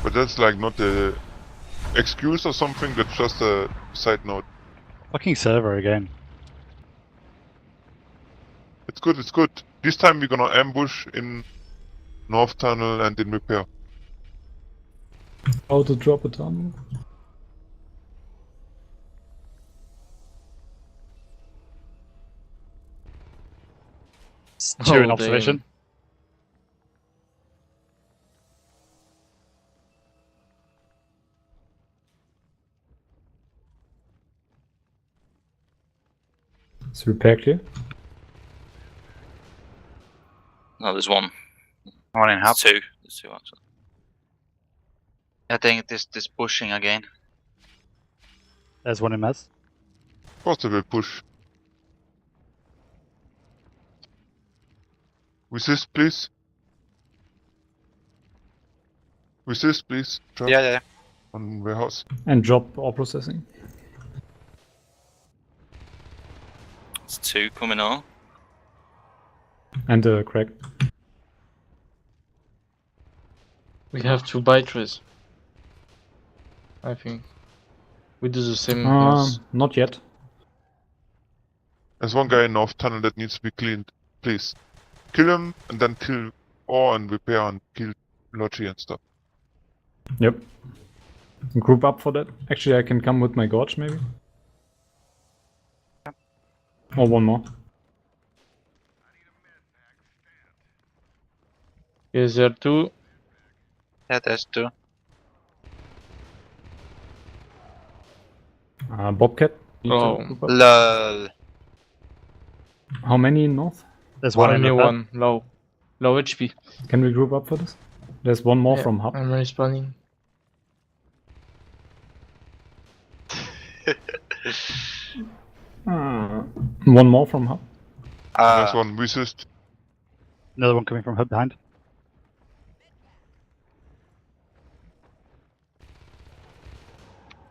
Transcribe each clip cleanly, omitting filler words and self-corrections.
But that's like not a excuse or something, that's just a side note. Fucking server again. It's good, it's good. This time we're gonna ambush in North Tunnel and in repair. How to drop a tunnel? Two in observation. It's repair clear. No, there's one. One in hub. There's two. There's two actually. I think this pushing again. There's one in mess. Of course they will push. Resist, please. Resist, please. Drop Yeah. on warehouse. And drop all processing. There's two coming on. And crack. We have two bytres. I think. We do the same. Not yet. There's one guy in North Tunnel that needs to be cleaned. Please. Kill him and then kill ore and repair and kill Logi and stuff. Yep. Group up for that. Actually, I can come with my gorge, maybe. Or one more. Is there two? Yeah, there's two. Bobcat. Need to Oh. group up. Lol. How many in north? There's one in Only repair. one. Low. Low HP. Can we group up for this? There's one more Yeah, from hub. I'm respawning. One more from hub. There's one resist. Another one coming from hub behind.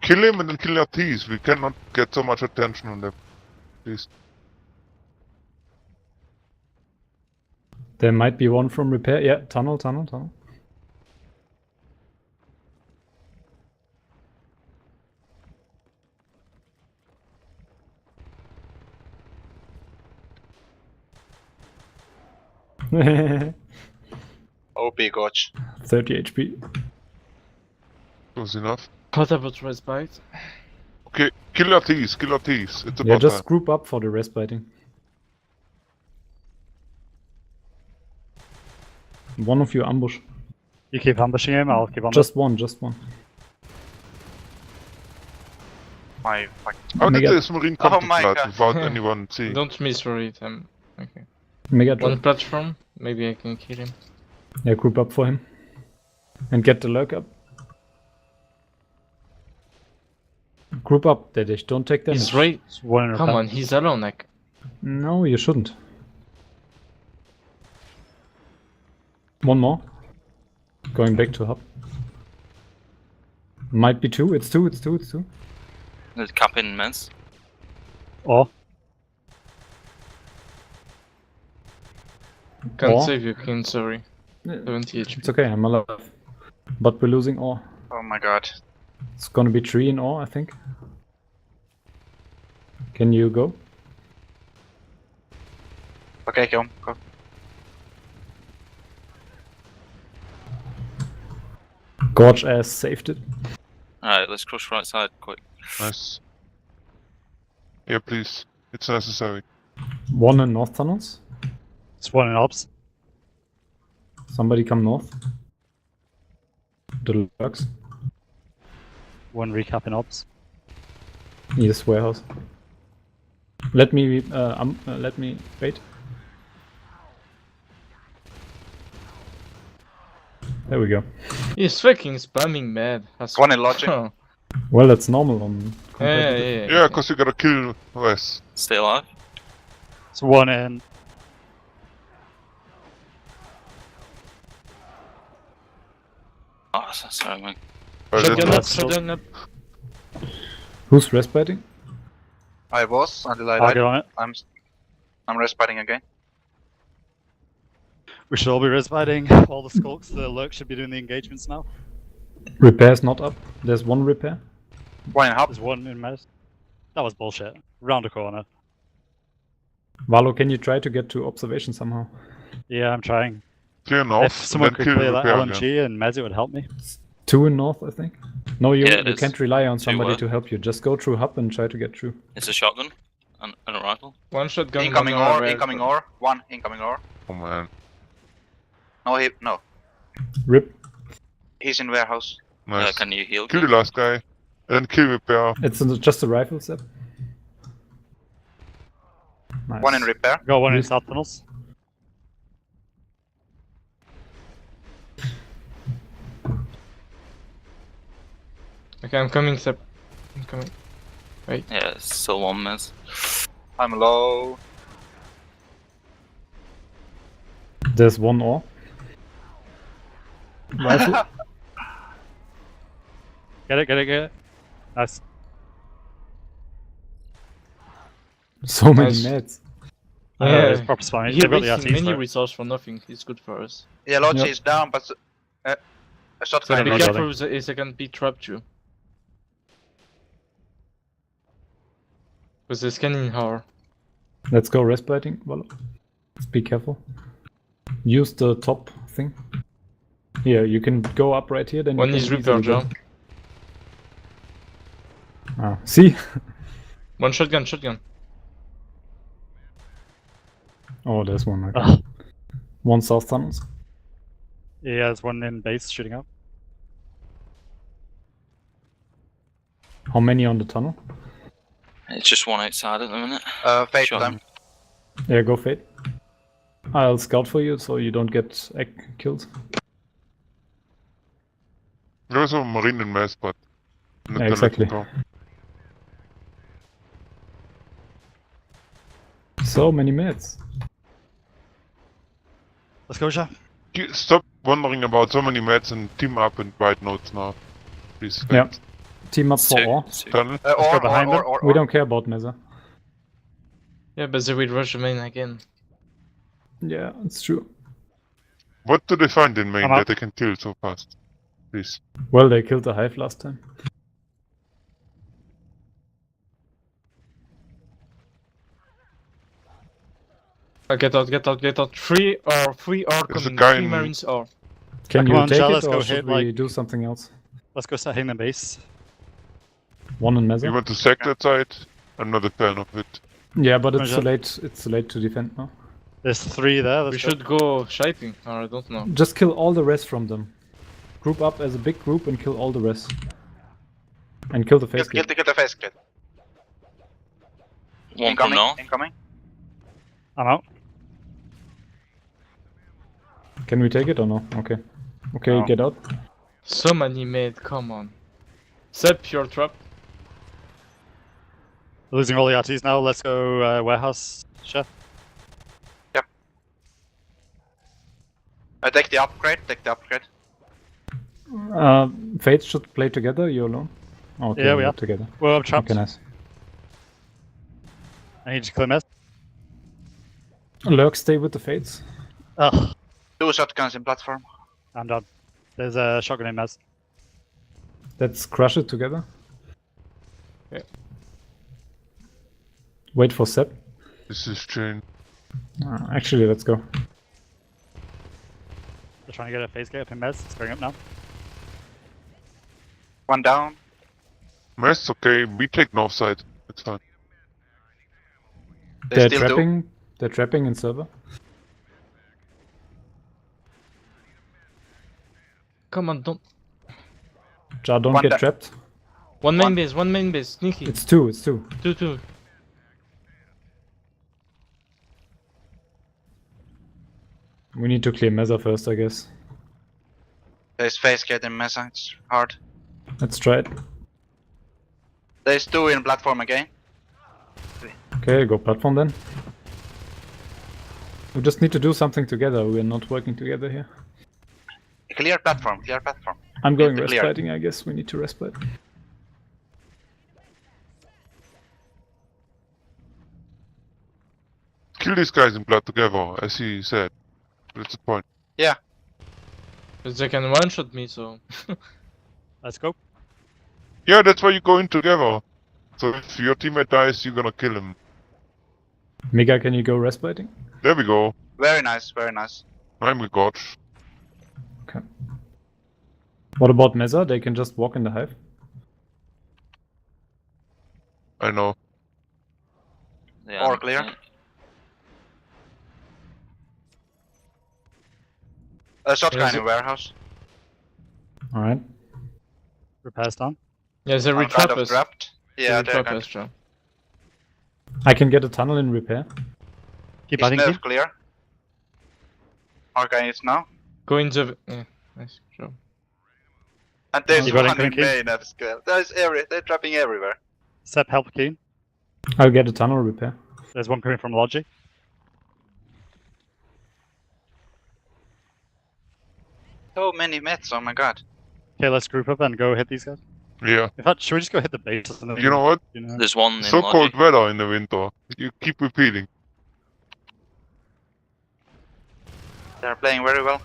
Kill him and then kill our T's. We cannot get so much attention on them. Please. There might be one from repair. Yeah, tunnel. OP coach. 30 HP. Close enough. What about respite? Okay, kill our T's, kill our T's. It's about Yeah, just time. group up for the respiting. One of you ambush. You keep ambushing him, I'll keep on. Just one. My fuck. How did Mega- this marine come Oh to my blood God. without anyone seeing? Don't misread him. Okay. Mega One drop. platform. Maybe I can kill him. Yeah, group up for him. And get the lurk up. Group up, Dedish. Don't take damage. He's right. There's one in repair. Come on, he's alone. Like. No, you shouldn't. One more. Going back to hub. Might be two. It's two. There's cap in mess. Or Can't Or- save you, King. Sorry. 70 HP. It's okay, I'm alive. But we're losing ore. Oh my god. It's gonna be 3 in ore, I think. Can you go? Okay, go. Gorge ass saved it. Alright, let's crush right side quick. Nice. Yeah, please. It's necessary. One in north tunnels. there's one in ops. Somebody come north. The lurks. One recap in ops. Yes, warehouse. Let me wait. There we go. He's fucking spamming mad. That's One in lodging. Oh. Well, that's normal on Yeah, competitive. Yeah, cause you gotta kill Wes. Stay alive. There's one in. Oh, sorry, man. Shotgun up, that's so- shotgun up. Who's respiting? I was until I I'll died. get on it. I'm respiting again. We should all be respiting. All the skulks, the lurk should be doing the engagements now. Repair's not up. There's one repair. One in hub. There's one in mess. That was bullshit. Round the corner. Valo, can you try to get to observation somehow? Yeah, I'm trying. Clear north, If someone and could then kill clear that repair LMG and Mez, it would help me. 2 in north, I think. No, you, Yeah, it you is. can't rely on 2 somebody where? to help you. Just go through hub and try to get through. It's a shotgun and a rifle. One shotgun. Incoming one ore, red. incoming ore. One incoming ore. Oh man, No. Rip. He's in warehouse. nice. Can you heal? Kill the last guy, and then kill repair. It's just a rifle set. Nice. One in repair. Got one in Yes. south tunnels. Okay, I'm coming, Sep. I'm coming. Yeah, it's still one miss. I'm low. There's one ore. Rifle. Get it. Nice. So many Nice. meds. There's proper spawning. He They've got the wasting RTs many for it. resources for nothing. It's good for us. Yeah, Logi Yep. is down, but a So shotgun. be not careful building. with the second P trap you. With the scanning hour. Let's go respiting. Valo. Be careful. Use the top thing. Here, you can go up right here. Then One you can is repair easily go- jump. Ah, see? One shotgun. Oh, there's one. Okay. Ah. One south tunnels. Yeah, there's one in base shooting up. How many on the tunnel? It's just one outside at the minute. Fake Shot them. him. Yeah, go fade. I'll scout for you so you don't get killed. There was a marine in mess, but not Yeah, gonna let exactly. him go. So many meds. Let's go, Sha. Stop wondering about so many mats and team up and write notes now. Please. Yeah. Team up for Two. ore. Two. Tunnel. Or behind them. We don't care about Meza. Yeah, but they will rush the main again. Yeah, it's true. What do they find in main I'm up. that they can kill so fast? Please. Well, they killed the hive last time. Get out. Three or There's a coming. guy 3 in- marines or. Can come you on, take Jal, it let's or go should hit, we like- do something else? Let's go start hitting the base. One in You Meza? want to sack that side? I'm not a fan of it. Yeah, but it's Roger. too late. It's too late to defend now. There's 3 there. Let's We go. should go shiping, or I don't know. Just kill all the rest from them. Group up as a big group and kill all the rest. And kill the face Kill kid. the face kid. One from north. Incoming. I'm out. Can we take it or no? Okay. Okay, No. get out. So many made, come on. Sep, your trap. We're losing all the RTs now. Let's go warehouse, Sha. Take the upgrade. Fates should play together, you alone? Okay, Yeah, we we're are. together. Well, I'm trapped. Okay, nice. I need to clear mess. Lurk, stay with the Fates. Ugh, 2 shotguns in platform. I'm done. There's a shotgun in mess. Let's crush it together. Okay. Wait for Sep. This is chain. Actually, let's go. They're trying to get a phase gate up in mess. It's going up now. One down. Mess, okay. We take north side. It's fine. They They're still do. trapping. They're trapping in server. Come on, don't. Jar, don't One get da- trapped. One main base, sneaky. It's two. 2-2. We need to clear Meza first, I guess. There's face kid in mesa. It's hard. Let's try it. There's 2 in platform again. Okay, go platform then. We just need to do something together. We're not working together here. Clear platform. I'm going Need to clear. respiting, I guess. We need to respite. Kill these guys in blood together, as he said. That's the point. Because they can one-shot me, so. Let's go. Yeah, that's why you go in together. So if your teammate dies, you're gonna kill him. Mega, can you go respirating? There we go. Very nice, very nice. I'm a gotch. Okay. What about Mesa? They can just walk in the hive. I know. Yeah, All clear. Shotgun Yes. in warehouse. Alright. Repairs done. Yeah, they One kind retrap of us. trapped. Yeah, They they're retrap kind us, Tram. I can get a tunnel in repair. Keep Is adding nerf team. clear? Arcane is now. Go in the. Yeah, nice job. And there's You got one in incoming main as well. They're trapping everywhere. Sep, help Keen. I'll get a tunnel repair. There's one coming from Logic. So many mets, oh my god. Okay, let's group up and go hit these guys. Yeah. In fact, should we just go hit the base? And then, You know what? You know? There's one in So Logic. cold weather in the winter. You keep repeating. They're playing very well.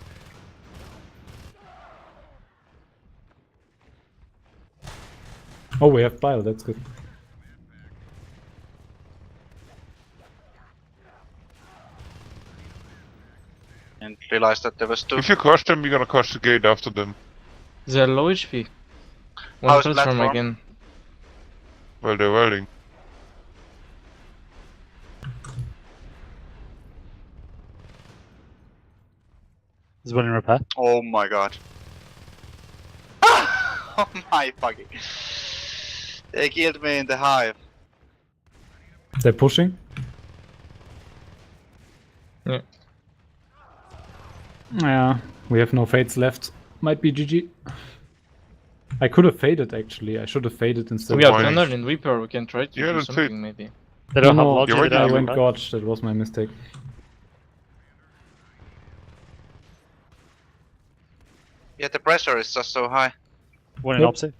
Oh, we have bile, that's good. And realized that there was two. If you crush them, you're gonna crush the gate after them. They're low HP. How's One platform platform? again. Well, they're welding. There's one in repair. Oh my god. Oh my fucking. They killed me in the hive. They're pushing. Yeah. Yeah, we have no fades left. Might be GG. I could have faded actually. I should have faded instead. We have Why? tunnel in Reaper, we can try to Yeah, do that's it. something maybe. They don't have No, Logic. you're They right, I don't went have Gorge. That was my mistake. Yeah, the pressure is just so high. one in Yep. opposite.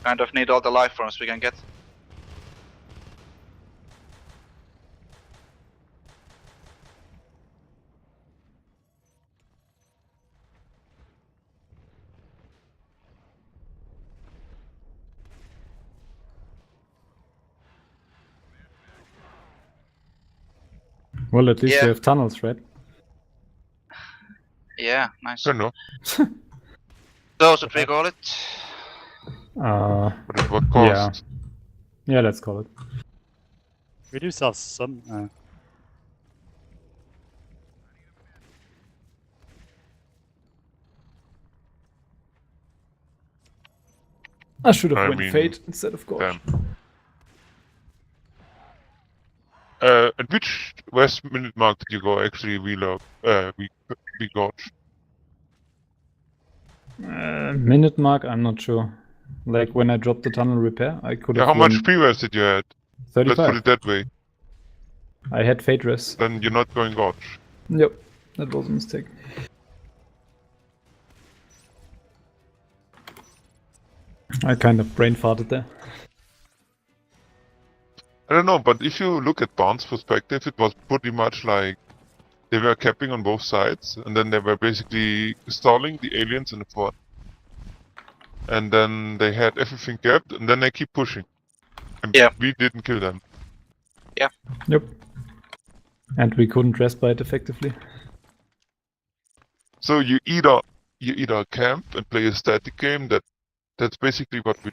Kind of need all the life forms we can get. Well, at least Yeah. we have tunnels, right? Yeah, nice. I know. So should we call it? But at what cost? Yeah, let's call it. We do sell some. I should have I went mean, fade instead of Gorge. Damn. At which west minute mark did you go actually reload? We gotch. Minute mark, I'm not sure. Like when I dropped the tunnel repair, I could Yeah, have how much won pre-res did you had? Let's put 35. it that way. I had fade res. Then you're not going gotch. Yep, that was a mistake. I kind of brain farted there. I don't know, but if you look at Barnes' perspective, it was pretty much like they were capping on both sides, and then they were basically stalling the aliens in the front. And then they had everything capped, and then they keep pushing. And Yeah. we didn't kill them. Yep. And we couldn't respite effectively. So you either camp and play a static game, that's basically what we